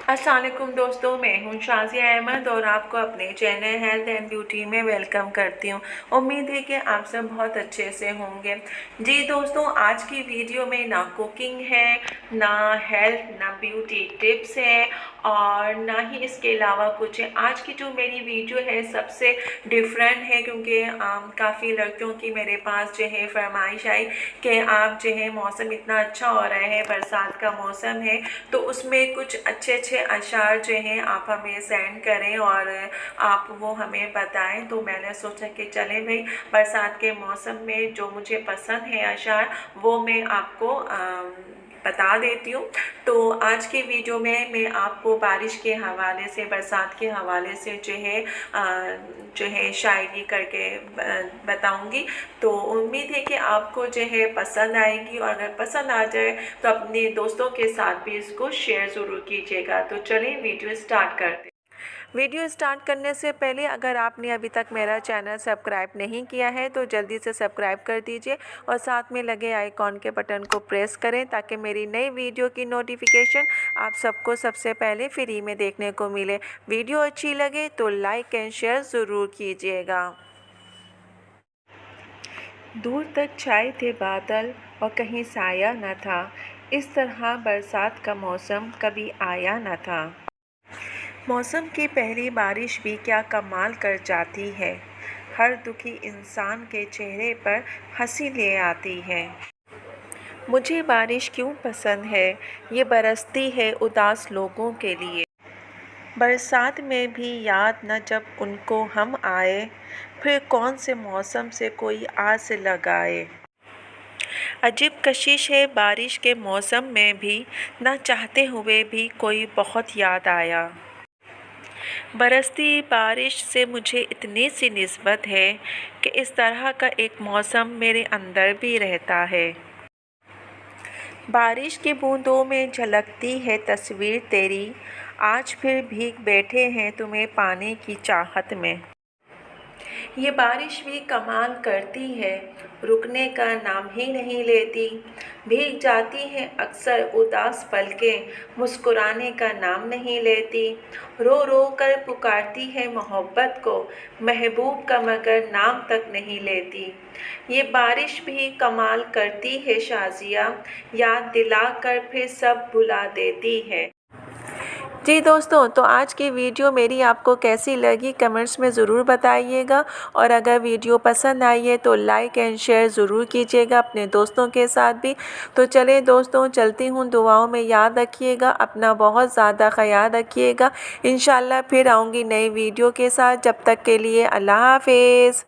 अस्सलाम वालेकुम दोस्तों, मैं हूं शाज़िया अहमद और आपको अपने चैनल हेल्थ एंड ब्यूटी में वेलकम करती हूं। उम्मीद है कि आप सब बहुत अच्छे से होंगे। जी दोस्तों, आज की वीडियो में ना कुकिंग है, ना हेल्थ, ना ब्यूटी टिप्स है और ना ही इसके अलावा कुछ है। आज की जो मेरी वीडियो है सबसे डिफरेंट है क्योंकि काफ़ी लड़कियों की मेरे पास जो है फरमाइश आई कि आप जो है मौसम इतना अच्छा हो रहा है, बरसात का मौसम है, तो उसमें कुछ अच्छे अच्छे अशार जो हैं आप हमें सेंड करें और आप वो हमें बताएं। तो मैंने सोचा कि चलें भाई, बरसात के मौसम में जो मुझे पसंद है अशार वो मैं आपको बता देती हूँ। तो आज की वीडियो में मैं आपको बारिश के हवाले से, बरसात के हवाले से जो है शायरी करके बताऊंगी। तो उम्मीद है कि आपको जो है पसंद आएगी और अगर पसंद आ जाए तो अपने दोस्तों के साथ भी इसको शेयर ज़रूर कीजिएगा। तो चलिए वीडियो स्टार्ट करते हैं। वीडियो स्टार्ट करने से पहले अगर आपने अभी तक मेरा चैनल सब्सक्राइब नहीं किया है तो जल्दी से सब्सक्राइब कर दीजिए और साथ में लगे आइकॉन के बटन को प्रेस करें ताकि मेरी नई वीडियो की नोटिफिकेशन आप सबको सबसे पहले फ्री में देखने को मिले। वीडियो अच्छी लगे तो लाइक एंड शेयर ज़रूर कीजिएगा। दूर तक छाए थे बादल और कहीं साया न था, इस तरह बरसात का मौसम कभी आया न था। मौसम की पहली बारिश भी क्या कमाल कर जाती है, हर दुखी इंसान के चेहरे पर हंसी ले आती है। मुझे बारिश क्यों पसंद है, ये बरसती है उदास लोगों के लिए। बरसात में भी याद न जब उनको हम आए, फिर कौन से मौसम से कोई आस लगाए। अजीब कशिश है बारिश के मौसम में भी, ना चाहते हुए भी कोई बहुत याद आया। बरसती बारिश से मुझे इतनी सी निस्बत है कि इस तरह का एक मौसम मेरे अंदर भी रहता है। बारिश की बूंदों में झलकती है तस्वीर तेरी, आज फिर भीग बैठे हैं तुम्हें पाने की चाहत में। ये बारिश भी कमाल करती है, रुकने का नाम ही नहीं लेती। भीग जाती हैं अक्सर उदास पलकें, मुस्कुराने का नाम नहीं लेती। रो रो कर पुकारती है मोहब्बत को, महबूब का मगर नाम तक नहीं लेती। ये बारिश भी कमाल करती है शाज़िया, याद दिलाकर फिर सब भुला देती है। जी दोस्तों, तो आज की वीडियो मेरी आपको कैसी लगी कमेंट्स में ज़रूर बताइएगा और अगर वीडियो पसंद आई है तो लाइक एंड शेयर ज़रूर कीजिएगा अपने दोस्तों के साथ भी। तो चलें दोस्तों, चलती हूँ, दुआओं में याद रखिएगा, अपना बहुत ज़्यादा ख्याल रखिएगा। इंशाल्लाह फिर आऊँगी नई वीडियो के साथ, जब तक के लिए अल्लाह हाफिज़।